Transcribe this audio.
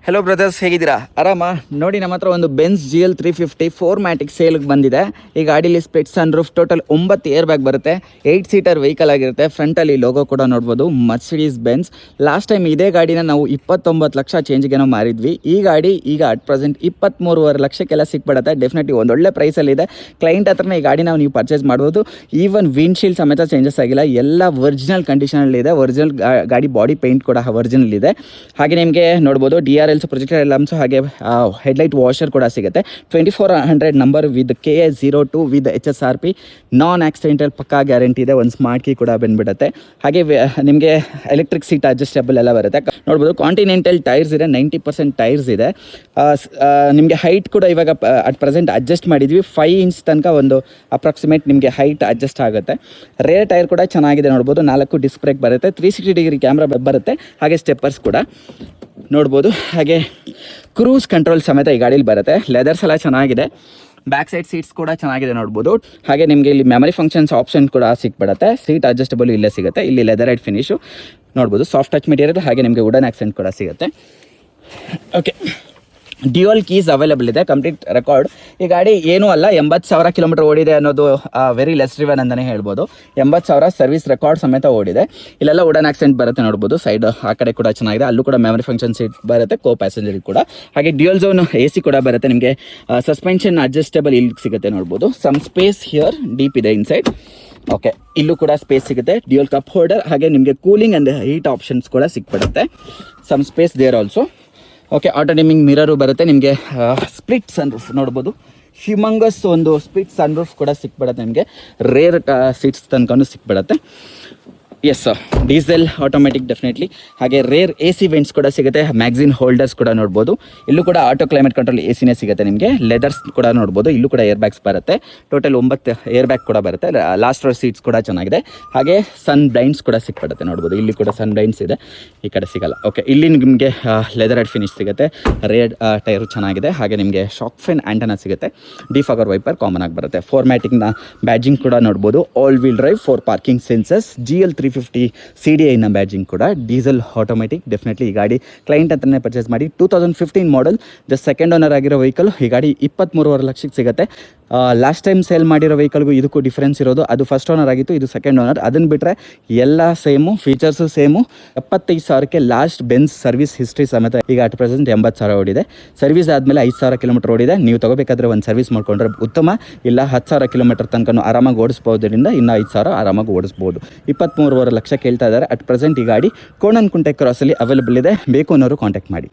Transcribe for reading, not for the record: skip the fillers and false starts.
Hello brothers, ಹೇಗಿದ್ದೀರಾ? ಆರಾಮ ನೋಡಿ. ನಮ್ಮ ಹತ್ರ ಒಂದು ಬೆನ್ಸ್ GL 350 4MATIC ಸೇಲ್ಗೆ ಬಂದಿದೆ. ಈ ಗಾಡೀಲಿ split sunroof, total 9 air bag ಬರುತ್ತೆ, 8 ಸೀಟರ್ ವೆಹಿಕಲ್ ಆಗಿರುತ್ತೆ. ಫ್ರಂಟಲ್ಲಿ ಲೋಗೋ ಕೂಡ ನೋಡ್ಬೋದು, ಮರ್ಸಿಡೀಸ್ ಬೆನ್ಸ್. ಲಾಸ್ಟ್ ಟೈಮ್ ಇದೇ ಗಾಡಿನ ನಾವು 29 ಲಕ್ಷ ಚೇಂಜ್ಗೇನೋ ಮಾರಿದ್ವಿ. ಈ ಗಾಡಿ ಈಗ ಅಟ್ ಪ್ರೆಸೆಂಟ್ 23.5 ಲಕ್ಷಕ್ಕೆಲ್ಲ ಸಿಕ್ಬಿಡುತ್ತೆ. ಡೆಫಿನೆಟ್ಲಿ ಒಂದೊಳ್ಳೆ ಪ್ರೈಸಲ್ಲಿದೆ. ಕ್ಲೈಂಟ್ ಹತ್ರನೇ ಈ ಗಾಡಿನ ನೀವು ಪರ್ಚೇಸ್ ಮಾಡ್ಬೋದು. ಈವನ್ ವಿಂಡ್ಶೀಲ್ಡ್ ಸಮೇತ ಚೇಂಜಸ್ ಆಗಿಲ್ಲ, ಎಲ್ಲ ಒರಿಜಿನಲ್ ಕಂಡೀಷನಲ್ಲಿದೆ. ಒರಿಜಿನಲ್ ಗಾಡಿ ಬಾಡಿ ಪೇಂಟ್ ಕೂಡ ಒರಿಜಿನಲ್ ಇದೆ. ಹಾಗೆ ನಿಮಗೆ ನೋಡ್ಬೋದು DRLs, ಪ್ರೊಜೆಕ್ಟರ್ ಲ್ಯಾಂಪ್ಸ್, ಹಾಗೆ ಹೆಡ್ಲೈಟ್ ವಾಷರ್ ಕೂಡ ಸಿಗುತ್ತೆ. 2400 number with KA02 with HSRP, non accidental ಪಕ್ಕಾ ಗ್ಯಾರಂಟಿ ಇದೆ. ಒಂದು ಸ್ಮಾರ್ಟ್ ಕೀ ಕೂಡ ಬಂದ್ಬಿಡುತ್ತೆ. ಹಾಗೆ ನಿಮಗೆ ಎಲೆಕ್ಟ್ರಿಕ್ ಸೀಟ್ ಅಡ್ಜಸ್ಟಬಲ್ ಎಲ್ಲ ಬರುತ್ತೆ. ನೋಡ್ಬೋದು ಕಾಂಟಿನೆಂಟಲ್ ಟೈರ್ಸ್ ಇದೆ, 90% ಟೈರ್ಸ್ ಇದೆ. ನಿಮಗೆ ಹೈಟ್ ಕೂಡ ಇವಾಗ ಅಟ್ ಪ್ರೆಸೆಂಟ್ ಅಡ್ಜಸ್ಟ್ ಮಾಡಿದ್ವಿ. 5 ಇಂಚ್ ತನಕ ಒಂದು ಅಪ್ರಾಕ್ಸಿಮೇಟ್ ನಿಮಗೆ ಹೈಟ್ ಅಡ್ಜಸ್ಟ್ ಆಗುತ್ತೆ. ರೇರ್ ಟೈರ್ ಕೂಡ ಚೆನ್ನಾಗಿದೆ ನೋಡ್ಬೋದು. 4 ಡಿಸ್ಕ್ ಬ್ರೇಕ್ ಬರುತ್ತೆ, 360 ಡಿಗ್ರಿ ಕ್ಯಾಮ್ರಾ ಬರುತ್ತೆ, ಹಾಗೆ ಸ್ಟೆಪ್ಪರ್ಸ್ ಕೂಡ ನೋಡ್ಬೋದು. ಹಾಗೆ ಕ್ರೂಸ್ ಕಂಟ್ರೋಲ್ ಸಮೇತ ಈ ಗಾಡೀಲಿ ಬರುತ್ತೆ. ಲೆದರ್ಸ್ ಎಲ್ಲ ಚೆನ್ನಾಗಿದೆ, ಬ್ಯಾಕ್ ಸೈಡ್ ಸೀಟ್ಸ್ ಕೂಡ ಚೆನ್ನಾಗಿದೆ ನೋಡ್ಬೋದು. ಹಾಗೆ ನಿಮಗೆ ಇಲ್ಲಿ ಮೆಮರಿ ಫಂಕ್ಷನ್ಸ್ ಆಪ್ಷನ್ ಕೂಡ ಸಿಕ್ಬಿಡುತ್ತೆ. ಸೀಟ್ ಅಡ್ಜಸ್ಟಬಲ್ ಇಲ್ಲೇ ಸಿಗುತ್ತೆ. ಇಲ್ಲಿ ಲೆದರ್ ರೈಡ್ ಫಿನಿಶು ನೋಡ್ಬೋದು, ಸಾಫ್ಟ್ ಟಚ್ ಮೆಟೀರಿಯಲ್, ಹಾಗೆ ನಿಮಗೆ ವುಡನ್ ಆಕ್ಸೆಂಟ್ ಕೂಡ ಸಿಗುತ್ತೆ. ಓಕೆ, ಡ್ಯುಯಲ್ ಕೀಸ್ ಅವೈಲೇಬಲ್ ಇದೆ, ಕಂಪ್ಲೀಟ್ ರೆಕಾರ್ಡ್. ಈ ಗಾಡಿ ಏನೂ ಅಲ್ಲ, 80,000 ಕಿಲೋಮೀಟರ್ ಓಡಿದೆ ಅನ್ನೋದು ವೆರಿ ಲೆಸ್ ಡ್ರಿವನ್ ಅಂತಲೇ ಹೇಳ್ಬೋದು. 80,000 ಸರ್ವಿಸ್ ರೆಕಾರ್ಡ್ ಸಮೇತ ಓಡಿದೆ. ಇಲ್ಲೆಲ್ಲ ವುಡನ್ ಆಕ್ಸೆಂಟ್ ಬರುತ್ತೆ ನೋಡ್ಬೋದು. ಸೈಡ್ ಆ ಕಡೆ ಕೂಡ ಚೆನ್ನಾಗಿದೆ, ಅಲ್ಲೂ ಕೂಡ ಮೆಮರಿ ಫಂಕ್ಷನ್ ಸೀಟ್ ಬರುತ್ತೆ, ಕೋ ಪ್ಯಾಸೆಂಜರ್ ಕೂಡ. ಹಾಗೆ ಡ್ಯುಯಲ್ ಝೋನ್ AC ಕೂಡ ಬರುತ್ತೆ. ನಿಮಗೆ ಸಸ್ಪೆನ್ಷನ್ ಅಡ್ಜಸ್ಟಬಲ್ ಇಲ್ಲಿ ಸಿಗುತ್ತೆ ನೋಡ್ಬೋದು. ಸಮ್ ಸ್ಪೇಸ್ ಹಿಯರ್ ಡೀಪ್ ಇದೆ ಇನ್ಸೈಡ್. ಓಕೆ, ಇಲ್ಲೂ ಕೂಡ ಸ್ಪೇಸ್ ಸಿಗುತ್ತೆ. ಡ್ಯುಯಲ್ ಕಪ್ ಹೋಲ್ಡರ್, ಹಾಗೆ ನಿಮಗೆ ಕೂಲಿಂಗ್ ಆ್ಯಂಡ್ ಹೀಟ್ ಆಪ್ಷನ್ಸ್ ಕೂಡ ಸಿಕ್ಬಿಡುತ್ತೆ. Some space there also. Okay, auto dimming mirror ಬರುತ್ತೆ. ನಿಮಗೆ ಸ್ಪ್ಲಿಟ್ ಸನ್ ರೂಫ್ ನೋಡ್ಬೋದು, ಹ್ಯೂಮಂಗಸ್ ಒಂದು ಸ್ಪ್ಲಿಟ್ ಸನ್ ರೂಫ್ ಕೂಡ ಸಿಕ್ಬಿಡುತ್ತೆ. ನಿಮಗೆ ರೇರ್ ಸೀಟ್ಸ್ ತನಕ ಸಿಕ್ಬಿಡುತ್ತೆ. Yes, diesel automatic definitely. ಹಾಗೆ ರೇರ್ AC ವೆಂಟ್ಸ್ ಕೂಡ ಸಿಗುತ್ತೆ, ಮ್ಯಾಗ್ಝಿನ್ ಹೋಲ್ಡರ್ಸ್ ಕೂಡ ನೋಡ್ಬೋದು. ಇಲ್ಲೂ ಕೂಡ ಆಟೋ ಕ್ಲೈಮೇಟ್ ಕಂಟ್ರೋಲ್ ACನೇ ಸಿಗುತ್ತೆ ನಿಮಗೆ. ಲೆದರ್ಸ್ ಕೂಡ ನೋಡ್ಬೋದು, ಇಲ್ಲೂ ಕೂಡ ಏರ್ ಬ್ಯಾಗ್ಸ್ ಬರುತ್ತೆ. ಟೋಟಲ್ 9 ಏರ್ ಬ್ಯಾಗ್ ಕೂಡ ಬರುತ್ತೆ. ಲಾಸ್ಟ್ ರೋ ಸೀಟ್ಸ್ ಕೂಡ ಚೆನ್ನಾಗಿದೆ. ಹಾಗೆ ಸನ್ ಬ್ಲೈಂಡ್ಸ್ ಕೂಡ ಸಿಕ್ಬಿಡುತ್ತೆ ನೋಡ್ಬೋದು. ಇಲ್ಲಿ ಕೂಡ ಸನ್ ಬ್ಲೈಂಡ್ಸ್ ಇದೆ, ಈ ಕಡೆ ಸಿಗಲ್ಲ. ಓಕೆ, ಇಲ್ಲಿ ನಿಮಗೆ ಲೆದರ್ ರೈಡ್ ಫಿನಿಶ್ ಸಿಗುತ್ತೆ. ರೇರ್ ಟೈರು ಚೆನ್ನಾಗಿದೆ. ಹಾಗೆ ನಿಮಗೆ ಶಾಕ್ ಫೆನ್ ಆ್ಯಂಟನ ಸಿಗುತ್ತೆ. ಡಿಫಾಗರ್ ವೈಪರ್ ಕಾಮನ್ ಆಗಿ ಬರುತ್ತೆ. 4MATICನ ಬ್ಯಾಡ್ಜಿಂಗ್ ಕೂಡ ನೋಡ್ಬೋದು. All wheel drive, 4 parking sensors, GL 350 CDIನ ಬ್ಯಾಡ್ಜಿಂಗ್ ಕೂಡ. Diesel automatic. ಡೆಫಿನೆಟ್ಲಿ ಈ ಗಾಡಿ ಕ್ಲೈಂಟ್ ಅಂತಲೇ ಪರ್ಚೇಸ್ ಮಾಡಿ. 2015 ಮಾಡಲ್, ಜಸ್ಟ್ ಸೆಕೆಂಡ್ ಓನರ್ ಆಗಿರೋ ವೆಹಿಕಲ್. ಈ ಗಾಡಿ 23.5 ಲಕ್ಷಕ್ಕೆ ಸಿಗುತ್ತೆ. ಲಾಸ್ಟ್ ಟೈಮ್ ಸೇಲ್ ಮಾಡಿರೋ ವೆಹಿಕಲ್ಗೂ ಇದಕ್ಕೂ ಡಿಫ್ರೆನ್ಸ್ ಇರೋದು, ಅದು ಫಸ್ಟ್ ಓನರ್ ಆಗಿತ್ತು, ಇದು ಸೆಕೆಂಡ್ ಓನರ್. ಅದನ್ನು ಬಿಟ್ಟರೆ ಎಲ್ಲ ಸೇಮು, ಫೀಚರ್ಸು ಸೇಮು. 75,000ಕ್ಕೆ ಲಾಸ್ಟ್ ಬೆನ್ಸ್ ಸರ್ವಿಸ್ ಹಿಸ್ಟ್ರಿ ಸಮೇತ ಈಗ ಅಟ್ ಪ್ರೆಸೆಂಟ್ 80,000 ಓಡಿದೆ. ಸರ್ವಿಸ್ ಆದಮೇಲೆ 5,000 ಕಿಲೋಮೀಟರ್ ಓಡಿದೆ. ನೀವು ತೊಗೋಬೇಕಾದ್ರೆ ಒಂದು ಸರ್ವಿಸ್ ಮಾಡ್ಕೊಂಡ್ರೆ ಉತ್ತಮ. ಇಲ್ಲ 10,000 ಕಿಲೋಮೀಟರ್ ತನಕ ಆರಾಮಾಗಿ ಓಡಿಸ್ಬೋದ್ರಿಂದ ಇನ್ನು 5,000 ಆರಾಮಾಗಿ ಓಡಿಸ್ಬೋದು. 23.5 ಲಕ್ಷ ಕೇಳ್ತಾ ಇದ್ದಾರೆ. ಅಟ್ ಪ್ರೆಸೆಂಟ್ ಈ ಗಾಡಿ ಕೋಣನಕುಂಟೆ ಕ್ರಾಸಲ್ಲಿ ಅವೈಲೇಬಲ್ ಇದೆ. ಬೇಕು ಅನ್ನೋರು ಕಾಂಟ್ಯಾಕ್ಟ್ ಮಾಡಿ.